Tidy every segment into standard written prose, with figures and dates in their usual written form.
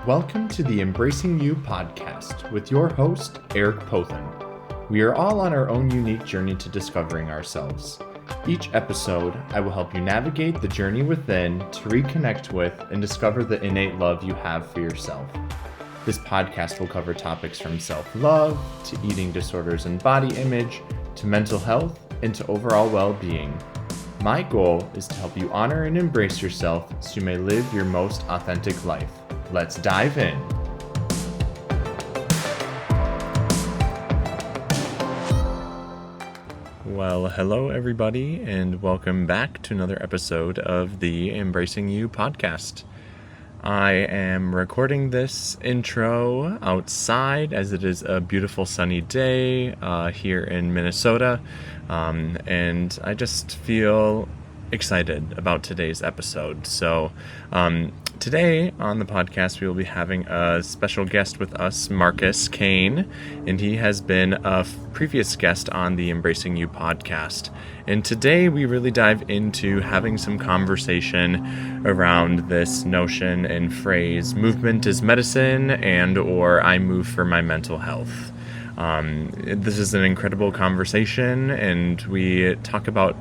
Welcome to the Embracing You podcast with your host, Eric Pothen. We are all on our own unique journey to discovering ourselves. Each episode, I will help you navigate the journey within to reconnect with and discover the innate love you have for yourself. This podcast will cover topics from self-love to eating disorders and body image to mental health and to overall well-being. My goal is to help you honor and embrace yourself so you may live your most authentic life. Let's dive in. Well, hello everybody, and welcome back to another episode of the Embracing You podcast. I am recording this intro outside as it is a beautiful sunny day here in Minnesota, and I just feel excited about today's episode. So today on the podcast, we will be having a special guest with us, Marcus Kain, and he has been a previous guest on the Embracing You podcast. And today we really dive into having some conversation around this notion and phrase, movement is medicine, and or I move for my mental health. This is an incredible conversation, and we talk about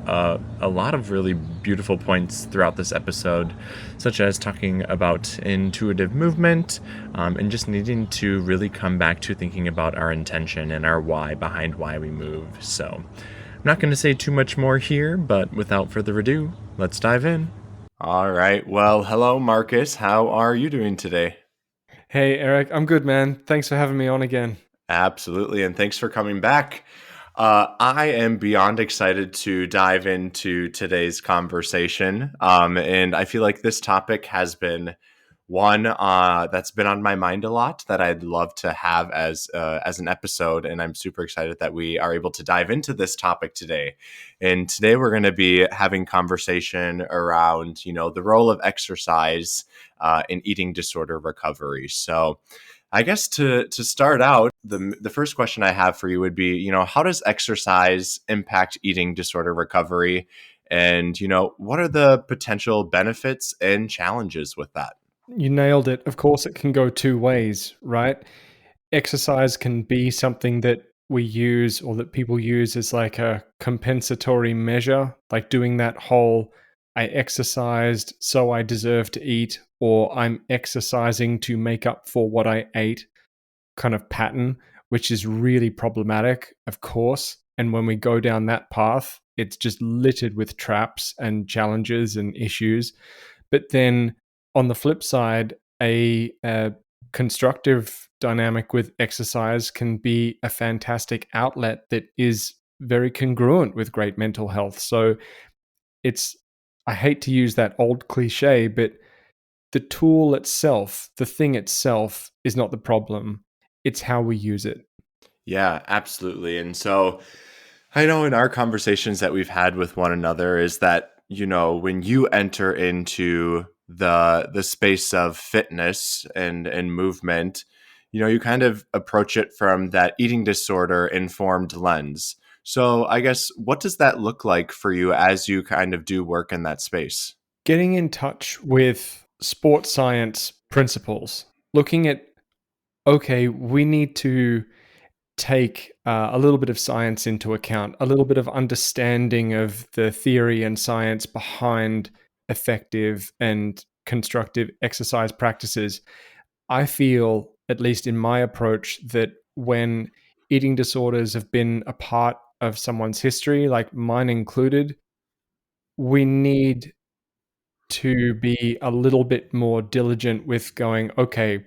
a lot of really beautiful points throughout this episode, such as talking about intuitive movement and just needing to really come back to thinking about our intention and our why behind why we move. So I'm not going to say too much more here, but without further ado, let's dive in. All right. Well, hello, Marcus. How are you doing today? Hey, Eric. I'm good, man. Thanks for having me on again. Absolutely, and thanks for coming back. I am beyond excited to dive into today's conversation, and I feel like this topic has been one that's been on my mind a lot that I'd love to have as an episode, and I'm super excited that we are able to dive into this topic today. And today we're going to be having conversation around, the role of exercise in eating disorder recovery. So I guess to start out, the first question I have for you would be, how does exercise impact eating disorder recovery? And, what are the potential benefits and challenges with that? You nailed it. Of course, it can go two ways, right? Exercise can be something that we use or that people use as like a compensatory measure, like doing that whole I exercised, so I deserve to eat, or I'm exercising to make up for what I ate kind of pattern, which is really problematic, of course. And when we go down that path, it's just littered with traps and challenges and issues. But then on the flip side, a constructive dynamic with exercise can be a fantastic outlet that is very congruent with great mental health. So I hate to use that old cliche, but the tool itself, the thing itself, is not the problem. It's how we use it. Yeah, absolutely. And so I know in our conversations that we've had with one another is that, when you enter into the space of fitness and movement, you kind of approach it from that eating disorder informed lens. So I guess, what does that look like for you as you kind of do work in that space? Getting in touch with sports science principles, looking at, okay, we need to take a little bit of science into account, a little bit of understanding of the theory and science behind effective and constructive exercise practices. I feel, at least in my approach, that when eating disorders have been a part of someone's history, like mine included, we need to be a little bit more diligent with going, okay,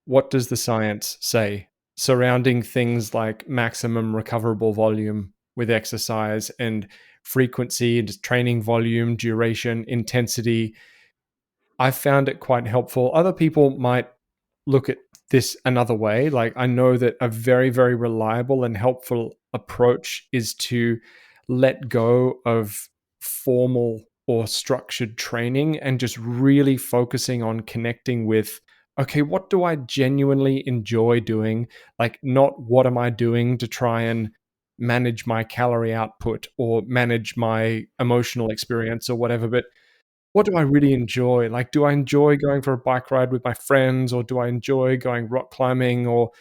what does the science say surrounding things like maximum recoverable volume with exercise and frequency and training volume, duration, intensity? I found it quite helpful. Other people might look at this another way. Like, I know that a very, very reliable and helpful approach is to let go of formal or structured training and just really focusing on connecting with, okay, what do I genuinely enjoy doing? Like, not what am I doing to try and manage my calorie output or manage my emotional experience or whatever, but what do I really enjoy? Like, do I enjoy going for a bike ride with my friends, or do I enjoy going rock climbing, or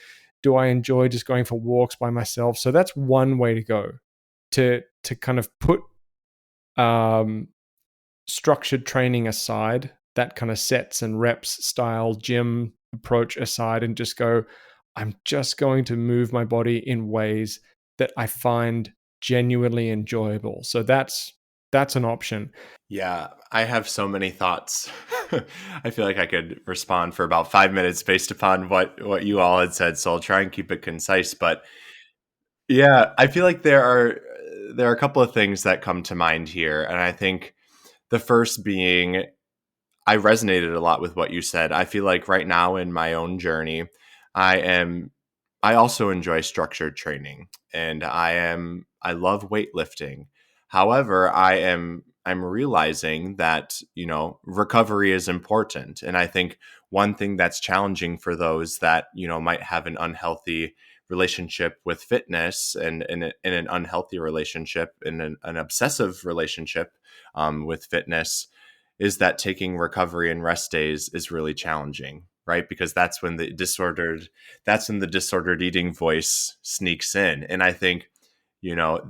do I enjoy just going for walks by myself? So that's one way to go, to kind of put um, structured training aside, that kind of sets and reps style gym approach aside, and just go, I'm just going to move my body in ways that I find genuinely enjoyable. So that's an option. Yeah, I have so many thoughts. I feel like I could respond for about 5 minutes based upon what you all had said, so I'll try and keep it concise. But yeah, I feel like there are a couple of things that come to mind here, and I think the first being I resonated a lot with what you said. I feel like right now in my own journey, I am I also enjoy structured training and I love weightlifting. However, I'm realizing that, recovery is important. And I think one thing that's challenging for those that, might have an unhealthy relationship with fitness and in an unhealthy relationship, in an obsessive relationship with fitness, is that taking recovery and rest days is really challenging, right? Because that's when the disordered eating voice sneaks in. And I think,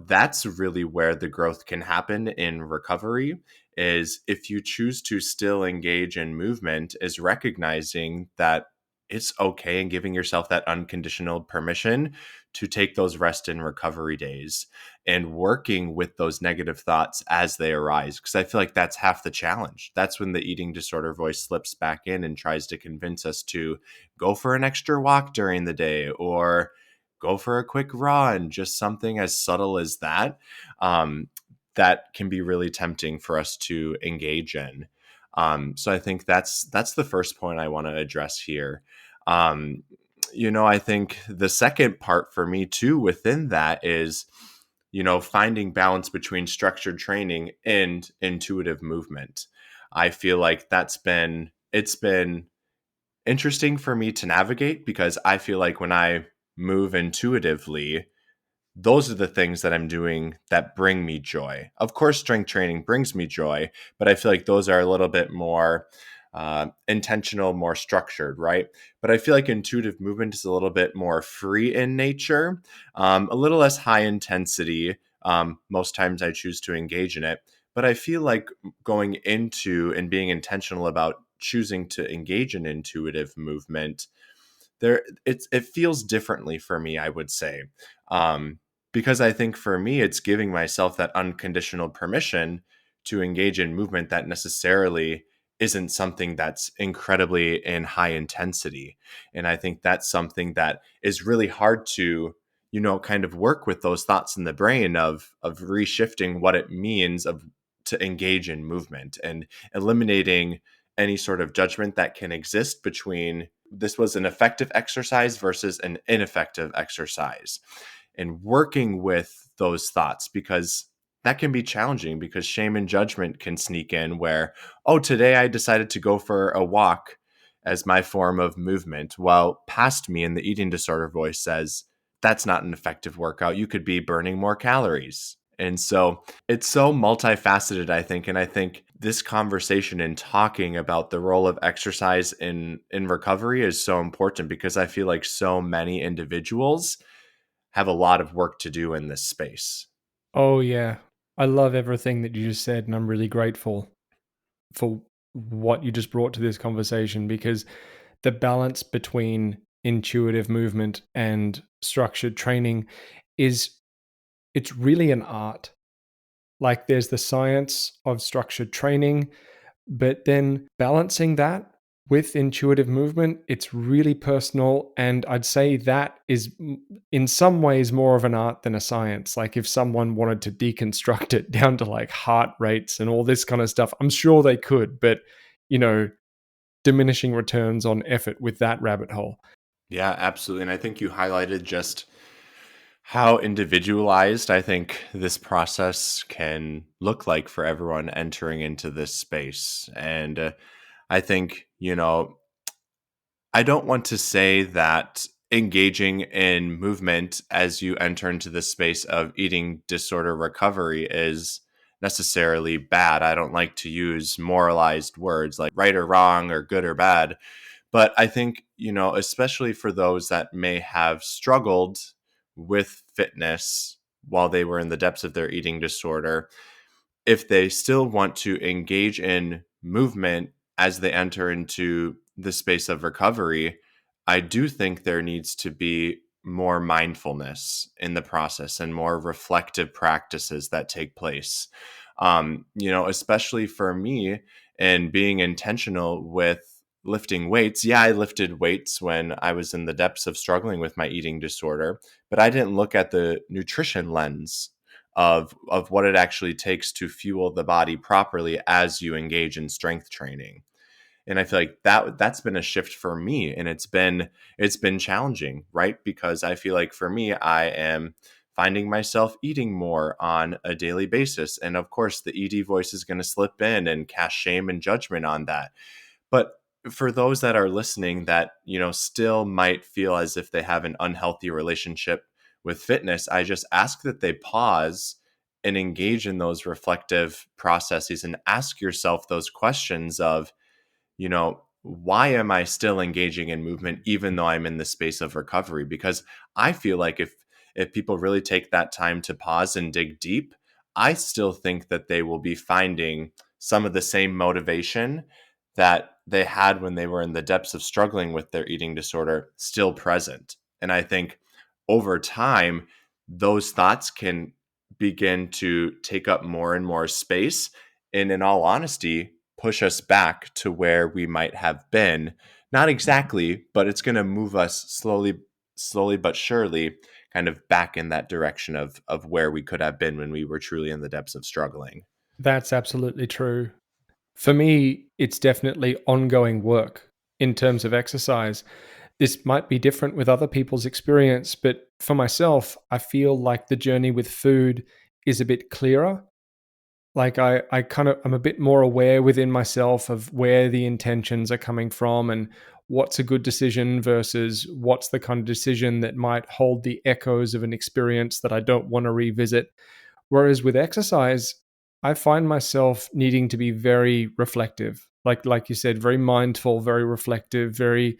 that's really where the growth can happen in recovery, is if you choose to still engage in movement, is recognizing that it's okay and giving yourself that unconditional permission to take those rest and recovery days and working with those negative thoughts as they arise. Because I feel like that's half the challenge. That's when the eating disorder voice slips back in and tries to convince us to go for an extra walk during the day or go for a quick run, just something as subtle as that. Um, that can be really tempting for us to engage in. So I think that's the first point I want to address here. Um, I think the second part for me too within that is, finding balance between structured training and intuitive movement. I feel like it's been interesting for me to navigate because I feel like when I move intuitively, those are the things that I'm doing that bring me joy. Of course, strength training brings me joy, but I feel like those are a little bit more intentional, more structured, right? But I feel like intuitive movement is a little bit more free in nature, a little less high intensity. Most times I choose to engage in it. But I feel like going into and being intentional about choosing to engage in intuitive movement, it feels differently for me, I would say. um, because I think for me it's giving myself that unconditional permission to engage in movement that necessarily isn't something that's incredibly in high intensity. And I think that's something that is really hard to, kind of work with those thoughts in the brain of reshifting what it means of to engage in movement and eliminating any sort of judgment that can exist between this was an effective exercise versus an ineffective exercise, and working with those thoughts, because that can be challenging because shame and judgment can sneak in where, oh, today I decided to go for a walk as my form of movement, while past me in the eating disorder voice says that's not an effective workout, you could be burning more calories. And so it's so multifaceted, I think. And I think this conversation and talking about the role of exercise in recovery is so important because I feel like so many individuals have a lot of work to do in this space. Oh yeah. I love everything that you just said, and I'm really grateful for what you just brought to this conversation, because the balance between intuitive movement and structured training is it's really an art. Like, there's the science of structured training, but then balancing that with intuitive movement, it's really personal. And I'd say that is in some ways more of an art than a science. Like, if someone wanted to deconstruct it down to like heart rates and all this kind of stuff, I'm sure they could, but you know, diminishing returns on effort with that rabbit hole. Yeah, absolutely. And I think you highlighted just how individualized I think this process can look like for everyone entering into this space. And I think, I don't want to say that engaging in movement as you enter into the space of eating disorder recovery is necessarily bad. I don't like to use moralized words like right or wrong or good or bad. But I think, especially for those that may have struggled with fitness while they were in the depths of their eating disorder, if they still want to engage in movement as they enter into the space of recovery, I do think there needs to be more mindfulness in the process and more reflective practices that take place. Especially for me and being intentional with lifting weights. Yeah, I lifted weights when I was in the depths of struggling with my eating disorder, but I didn't look at the nutrition lens of what it actually takes to fuel the body properly as you engage in strength training. And I feel like that's been a shift for me, and it's been challenging, right? Because I feel like for me, I am finding myself eating more on a daily basis, and of course the ED voice is going to slip in and cast shame and judgment on that. But for those that are listening that, still might feel as if they have an unhealthy relationship with fitness, I just ask that they pause and engage in those reflective processes and ask yourself those questions of, why am I still engaging in movement even though I'm in the space of recovery? Because I feel like if people really take that time to pause and dig deep, I still think that they will be finding some of the same motivation that they had when they were in the depths of struggling with their eating disorder still present. And I think over time, those thoughts can begin to take up more and more space. And in all honesty, push us back to where we might have been. Not exactly, but it's going to move us slowly but surely kind of back in that direction of where we could have been when we were truly in the depths of struggling. That's absolutely true. For me, it's definitely ongoing work in terms of exercise. This might be different with other people's experience, but for myself, I feel like the journey with food is a bit clearer. Like I'm a bit more aware within myself of where the intentions are coming from and what's a good decision versus what's the kind of decision that might hold the echoes of an experience that I don't want to revisit. Whereas with exercise, I find myself needing to be very reflective. Like you said, very mindful, very reflective, very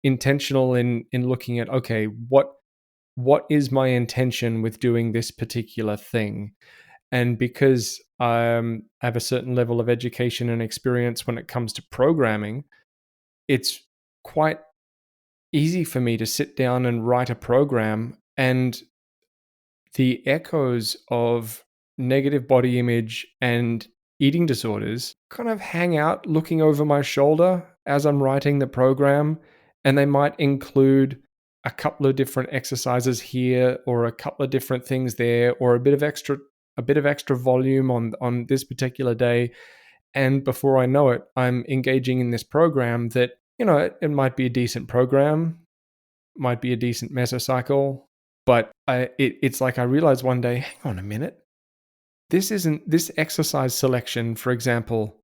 intentional in looking at, okay, what is my intention with doing this particular thing? And because I have a certain level of education and experience when it comes to programming, it's quite easy for me to sit down and write a program, and the echoes of negative body image and eating disorders kind of hang out looking over my shoulder as I'm writing the program. And they might include a couple of different exercises here or a couple of different things there or a bit of extra volume on this particular day. And before I know it, I'm engaging in this program that, it might be a decent program, might be a decent mesocycle, but it's like I realized one day, hang on a minute, this exercise selection, for example,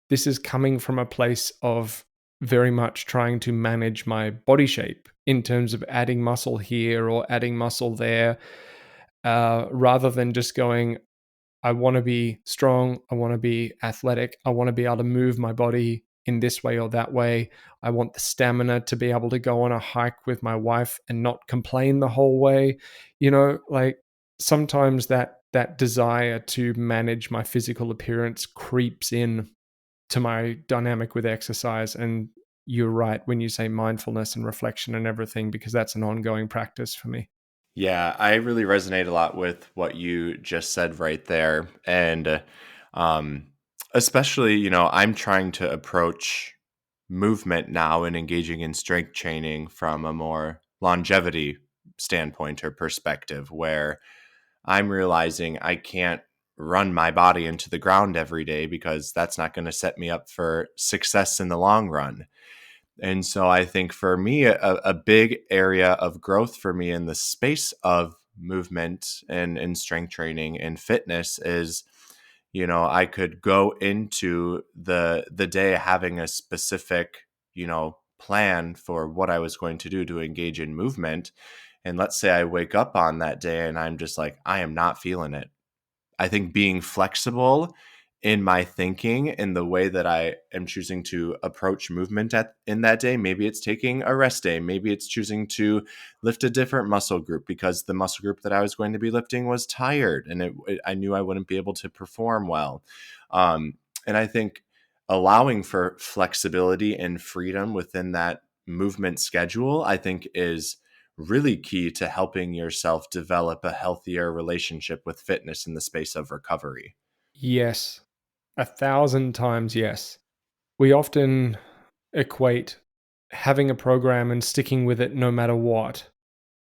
this is coming from a place of very much trying to manage my body shape in terms of adding muscle here or adding muscle there, rather than just going, I want to be strong. I want to be athletic. I want to be able to move my body in this way or that way. I want the stamina to be able to go on a hike with my wife and not complain the whole way. Like sometimes that desire to manage my physical appearance creeps in to my dynamic with exercise. And you're right when you say mindfulness and reflection and everything, because that's an ongoing practice for me. Yeah, I really resonate a lot with what you just said right there. And um, especially, I'm trying to approach movement now and engaging in strength training from a more longevity standpoint or perspective, where I'm realizing I can't run my body into the ground every day because that's not going to set me up for success in the long run. And so I think for me, a big area of growth for me in the space of movement and strength training and fitness is, I could go into the day having a specific, plan for what I was going to do to engage in movement. And let's say I wake up on that day and I'm just like, I am not feeling it. I think being flexible in my thinking, in the way that I am choosing to approach movement in that day. Maybe it's taking a rest day. Maybe it's choosing to lift a different muscle group because the muscle group that I was going to be lifting was tired, and I knew I wouldn't be able to perform well. And I think allowing for flexibility and freedom within that movement schedule, I think, is really key to helping yourself develop a healthier relationship with fitness in the space of recovery. Yes, 1,000 times yes. We often equate having a program and sticking with it no matter what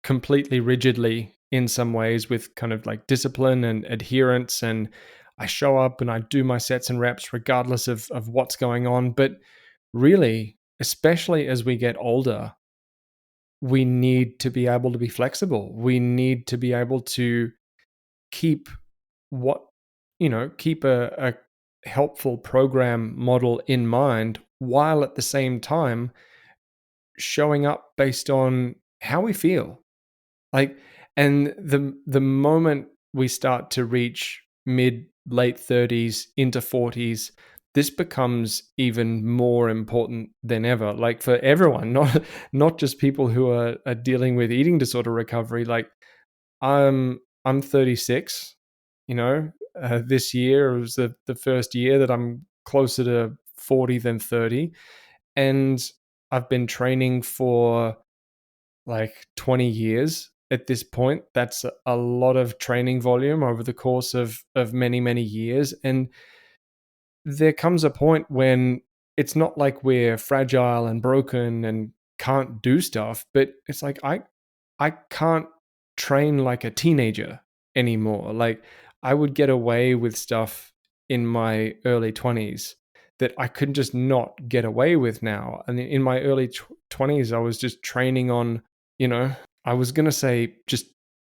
completely rigidly in some ways with kind of like discipline and adherence, and I show up and I do my sets and reps regardless of what's going on. But really, especially as we get older, we need to be able to be flexible. We need to be able to keep what, keep a helpful program model in mind while at the same time showing up based on how we feel. Like, and the moment we start to reach mid late 30s into 40s, this becomes even more important than ever. Like for everyone, not just people who are dealing with eating disorder recovery. Like I'm 36. This year was the first year that I'm closer to 40 than 30, and I've been training for like 20 years at this point. That's a lot of training volume over the course of many years. And there comes a point when it's not like we're fragile and broken and can't do stuff, but it's like I can't train like a teenager anymore. Like I would get away with stuff in my early 20s that I could just not get away with now. And in my early 20s, I was just training on, you know, I was going to say just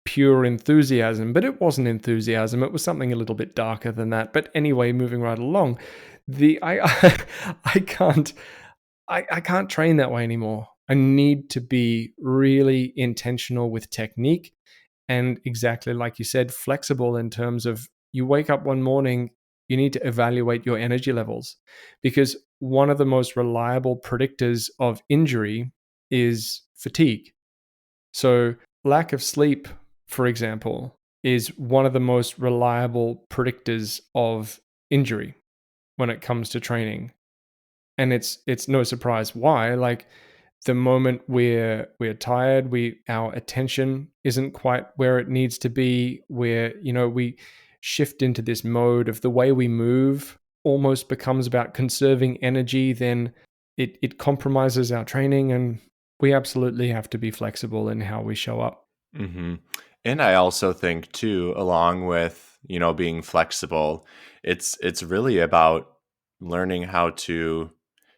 pure enthusiasm, but it wasn't enthusiasm. It was something a little bit darker than that. But anyway, moving right along, the I can't I can't train that way anymore. I need to be really intentional with technique and, exactly like you said, flexible in terms of you wake up one morning, you need to evaluate your energy levels, because one of the most reliable predictors of injury is fatigue. So, lack of sleep, for example, is one of the most reliable predictors of injury when it comes to training. And it's no surprise why. Like the moment we're tired, our attention isn't quite where it needs to be, where we shift into this mode of the way we move almost becomes about conserving energy, then it compromises our training, and we absolutely have to be flexible in how we show up. Hmm. And I also think too, along with, being flexible, it's really about learning how to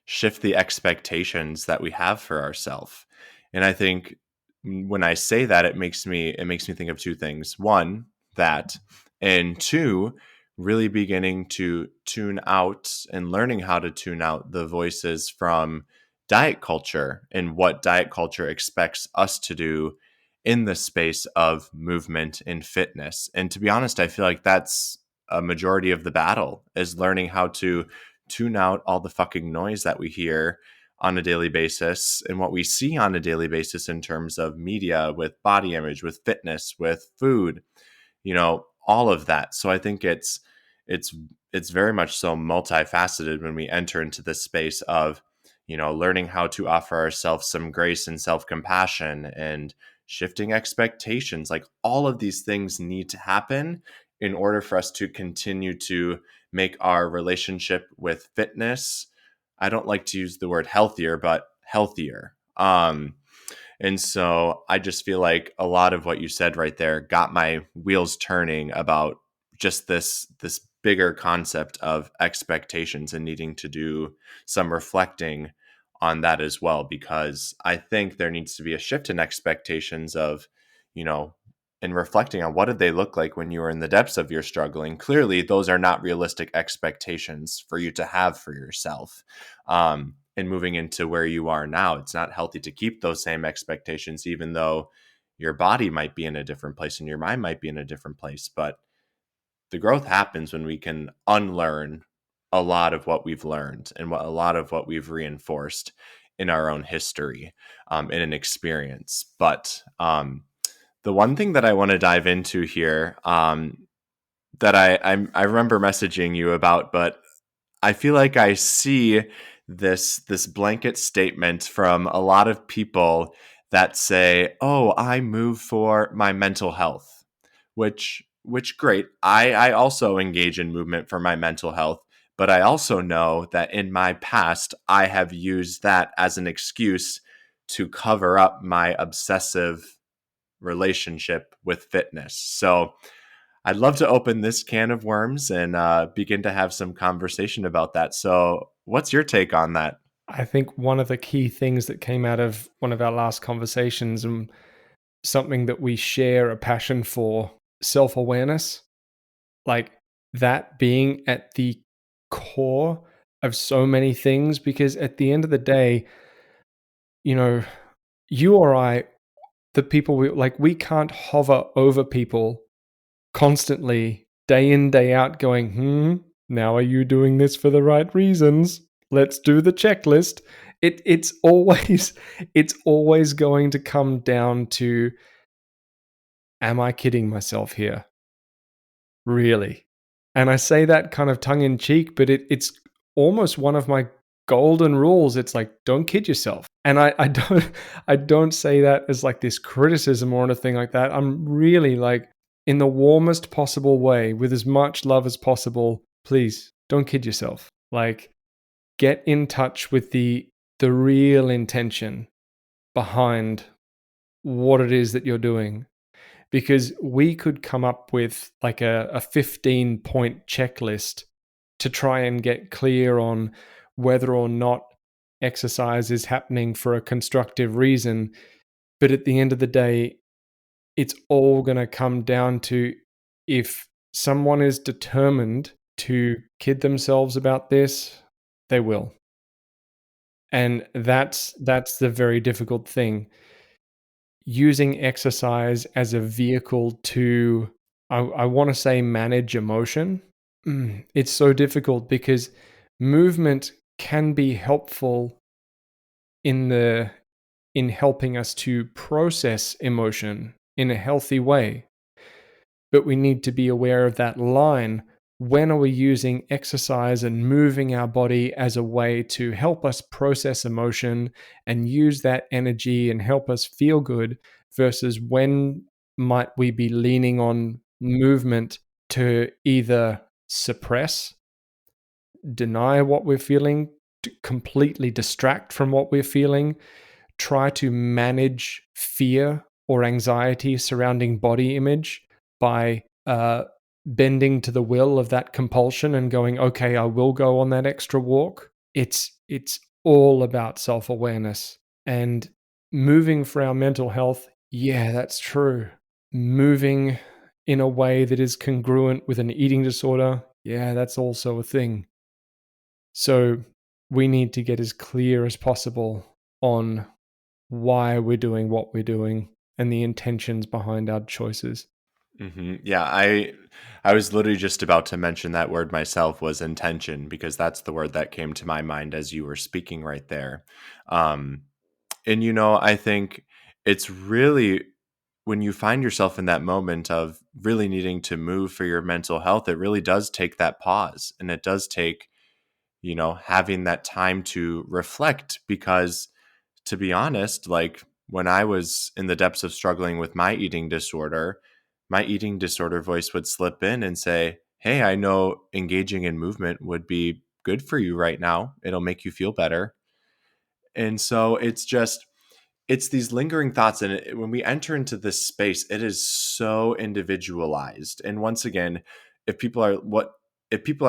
shift the expectations that we have for ourselves. And I think when I say that, it makes me think of two things. One, that, and two, really beginning to tune out and learning how to tune out the voices from diet culture and what diet culture expects us to do in the space of movement and fitness. And to be honest, I feel like that's a majority of the battle, is learning how to tune out all the fucking noise that we hear on a daily basis and what we see on a daily basis in terms of media, with body image, with fitness, with food, all of that. So I think it's it's very much so multifaceted when we enter into this space of, learning how to offer ourselves some grace and self-compassion and shifting expectations. Like all of these things need to happen in order for us to continue to make our relationship with fitness, I don't like to use the word healthier, but healthier. And so I just feel like a lot of what you said right there got my wheels turning about just this bigger concept of expectations and needing to do some reflecting on that as well, because I think there needs to be a shift in expectations of, you know, and reflecting on what did they look like when you were in the depths of your struggling. Clearly, those are not realistic expectations for you to have for yourself. And moving into where you are now, it's not healthy to keep those same expectations, even though your body might be in a different place and your mind might be in a different place. But the growth happens when we can unlearn a lot of what we've learned and a lot of what we've reinforced in our own history, in an experience. But the one thing that I want to dive into here, that I remember messaging you about, but I feel like I see this blanket statement from a lot of people that say, "Oh, I move for my mental health," which great. I also engage in movement for my mental health, but I also know that in my past I have used that as an excuse to cover up my obsessive relationship with fitness. So I'd love to open this can of worms and begin to have some conversation about that. So, what's your take on that? I think one of the key things that came out of one of our last conversations, and something that we share a passion for, self awareness, like that being at the core of so many things. Because at the end of the day, you know, you or I, the people we can't hover over people constantly, day in, day out, going, now are you doing this for the right reasons? Let's do the checklist. It's always it's always going to come down to, am I kidding myself here? Really? And I say that kind of tongue in cheek, but it's almost one of my golden rules. It's like, don't kid yourself. And I don't I don't say that as like this criticism or anything like that. I'm really like, in the warmest possible way, with as much love as possible, please don't kid yourself. Like, get in touch with the real intention behind what it is that you're doing. Because we could come up with like a 15-point checklist to try and get clear on whether or not exercise is happening for a constructive reason. But at the end of the day, it's all going to come down to, if someone is determined to kid themselves about this, they will. And that's the very difficult thing. Using exercise as a vehicle to, I want to say, manage emotion. It's so difficult because movement can be helpful in the in helping us to process emotion in a healthy way. But we need to be aware of that line. When are we using exercise and moving our body as a way to help us process emotion and use that energy and help us feel good, versus when might we be leaning on movement to either suppress, deny what we're feeling, to completely distract from what we're feeling, try to manage fear or anxiety surrounding body image by bending to the will of that compulsion and going, okay, I will go on that extra walk. It's all about self-awareness and moving for our mental health. Yeah, that's true. Moving in a way that is congruent with an eating disorder. Yeah, that's also a thing. So we need to get as clear as possible on why we're doing what we're doing and the intentions behind our choices. Yeah, I was literally just about to mention that word myself, was intention, because that's the word that came to my mind as you were speaking right there. Um, and I think it's really, when you find yourself in that moment of really needing to move for your mental health, it really does take that pause, and it does take having that time to reflect. Because to be honest, like when I was in the depths of struggling with my eating disorder voice would slip in and say, "Hey, I know engaging in movement would be good for you right now. It'll make you feel better." And so it's these lingering thoughts. And when we enter into this space, it is so individualized. And once again, if people are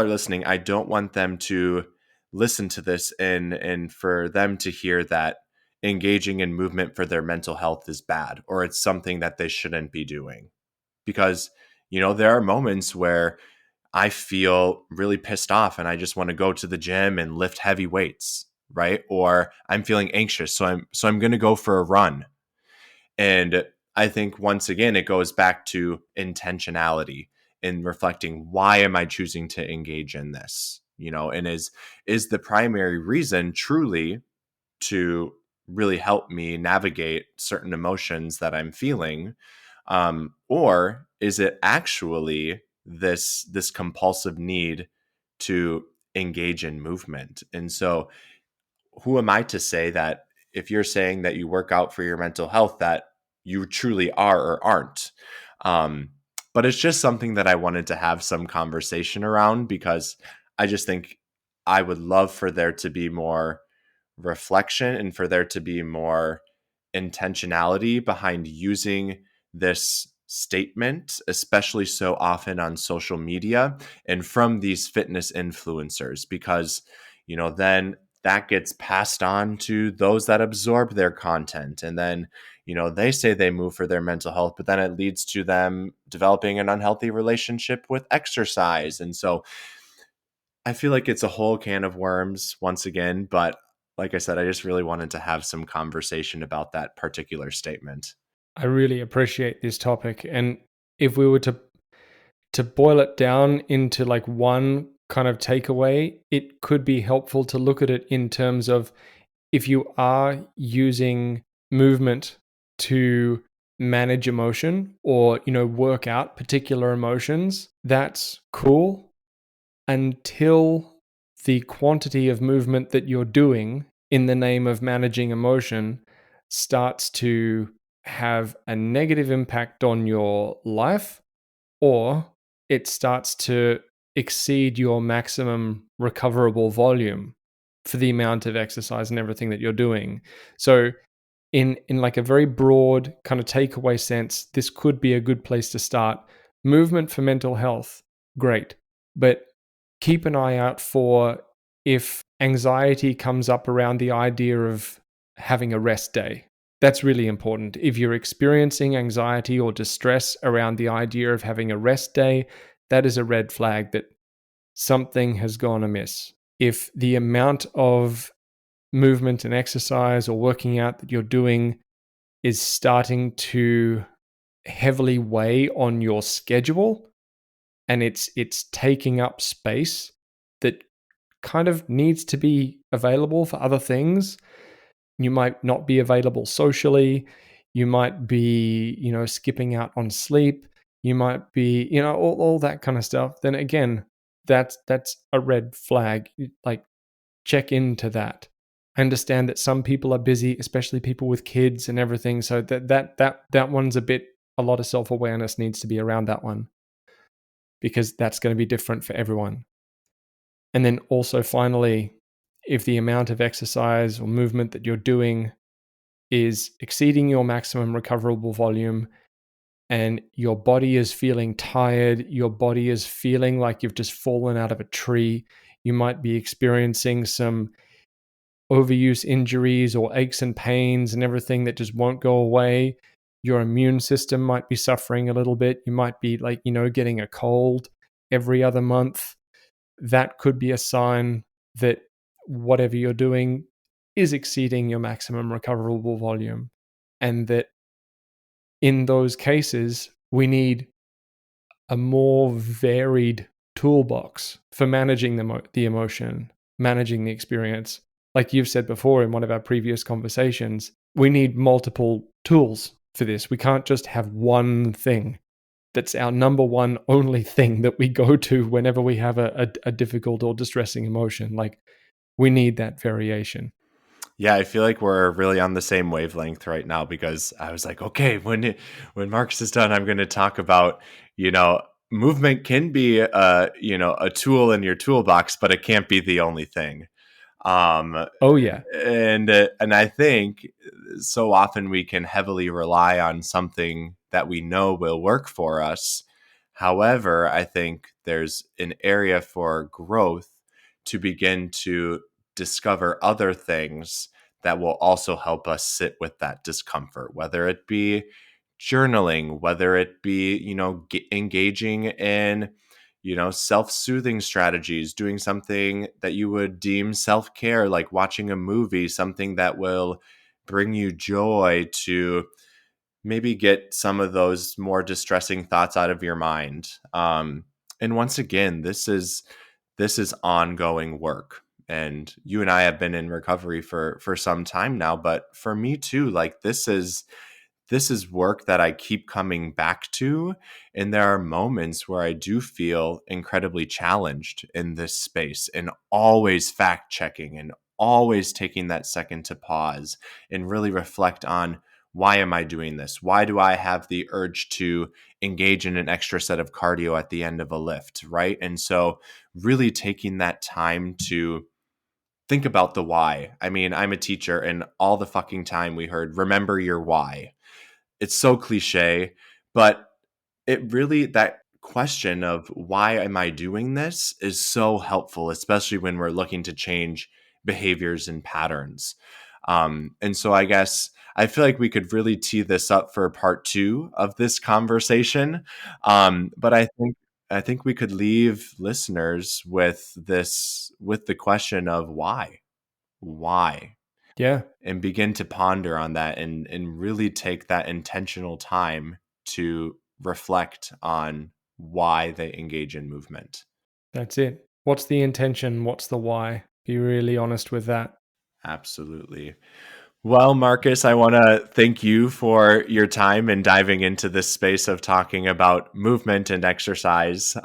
listening, I don't want them to listen to this and for them to hear that engaging in movement for their mental health is bad, or it's something that they shouldn't be doing. Because there are moments where I feel really pissed off and I just want to go to the gym and lift heavy weights, right? Or I'm feeling anxious, so I'm going to go for a run. And I think once again it goes back to intentionality. in reflecting, why am I choosing to engage in this? And is the primary reason truly to really help me navigate certain emotions that I'm feeling, or is it actually this compulsive need to engage in movement? And so, who am I to say that if you're saying that you work out for your mental health, that you truly are or aren't? Um, but it's just something that I wanted to have some conversation around, because I just think I would love for there to be more reflection and for there to be more intentionality behind using this statement, especially so often on social media and from these fitness influencers, because, then that gets passed on to those that absorb their content. And then, they say they move for their mental health, but then it leads to them developing an unhealthy relationship with exercise. And so I feel like it's a whole can of worms once again, but like I said, I just really wanted to have some conversation about that particular statement. I really appreciate this topic. And if we were to boil it down into like one kind of takeaway, it could be helpful to look at it in terms of, if you are using movement to manage emotion or, work out particular emotions, that's cool until the quantity of movement that you're doing in the name of managing emotion starts to have a negative impact on your life, or it starts to exceed your maximum recoverable volume for the amount of exercise and everything that you're doing. So in like a very broad kind of takeaway sense, this could be a good place to start. Movement for mental health, great. But keep an eye out for if anxiety comes up around the idea of having a rest day. That's really important. If you're experiencing anxiety or distress around the idea of having a rest day, that is a red flag that something has gone amiss. If the amount of movement and exercise or working out that you're doing is starting to heavily weigh on your schedule and it's taking up space that kind of needs to be available for other things, you might not be available socially, you might be, skipping out on sleep, you might be, all that kind of stuff, then again, that's a red flag. Like, check into that. I understand that some people are busy, especially people with kids and everything. So that one's a lot of self-awareness needs to be around that one, because that's going to be different for everyone. And then also finally, if the amount of exercise or movement that you're doing is exceeding your maximum recoverable volume and your body is feeling tired, your body is feeling like you've just fallen out of a tree, you might be experiencing some overuse injuries or aches and pains and everything that just won't go away. Your immune system might be suffering a little bit. You might be like, getting a cold every other month. That could be a sign that whatever you're doing is exceeding your maximum recoverable volume. And that in those cases, we need a more varied toolbox for managing the emotion, managing the experience. Like you've said before in one of our previous conversations, we need multiple tools for this. We can't just have one thing that's our number one only thing that we go to whenever we have a difficult or distressing emotion. Like, we need that variation. Yeah, I feel like we're really on the same wavelength right now, because I was like, okay, when Marcus is done, I'm going to talk about, movement can be a tool in your toolbox, but it can't be the only thing. Um, Oh, yeah. and I think so often we can heavily rely on something that we know will work for us. However, I think there's an area for growth to begin to discover other things that will also help us sit with that discomfort, whether it be journaling, whether it be, engaging in, self-soothing strategies, doing something that you would deem self-care, like watching a movie, something that will bring you joy, to maybe get some of those more distressing thoughts out of your mind. And once again, this is ongoing work. And you and I have been in recovery for some time now, but for me too, like this is work that I keep coming back to. And there are moments where I do feel incredibly challenged in this space, and always fact checking and always taking that second to pause and really reflect on, why am I doing this? Why do I have the urge to engage in an extra set of cardio at the end of a lift? Right. And so, really taking that time to think about the why. I mean, I'm a teacher, and all the fucking time we heard, remember your why. It's so cliche, but it really, that question of why am I doing this is so helpful, especially when we're looking to change behaviors and patterns. And so I guess I feel like we could really tee this up for part two of this conversation. But I think we could leave listeners with the question of why, Yeah, and begin to ponder on that, and really take that intentional time to reflect on why they engage in movement. that's it. What's the intention? What's the why? Be really honest with that. Absolutely. Well, Marcus, I want to thank you for your time and diving into this space of talking about movement and exercise.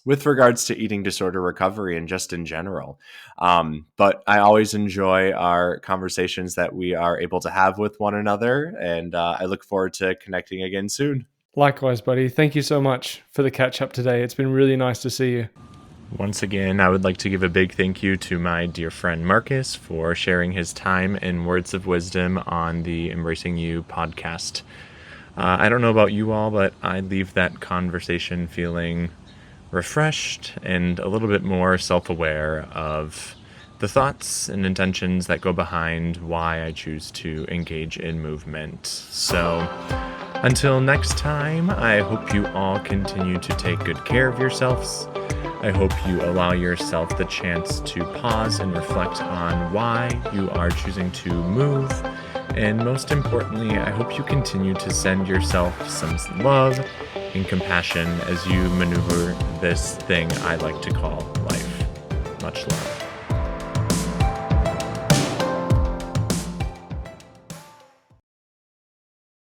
With regards to eating disorder recovery and just in general. But I always enjoy our conversations that we are able to have with one another, and I look forward to connecting again soon. Likewise, buddy. Thank you so much for the catch up today. It's been really nice to see you. Once again, I would like to give a big thank you to my dear friend Marcus for sharing his time and words of wisdom on the Embracing You podcast. I don't know about you all, but I leave that conversation feeling refreshed and a little bit more self-aware of the thoughts and intentions that go behind why I choose to engage in movement. So until next time, I hope you all continue to take good care of yourselves. I hope you allow yourself the chance to pause and reflect on why you are choosing to move. And most importantly, I hope you continue to send yourself some love and compassion as you maneuver this thing I like to call life. Much love.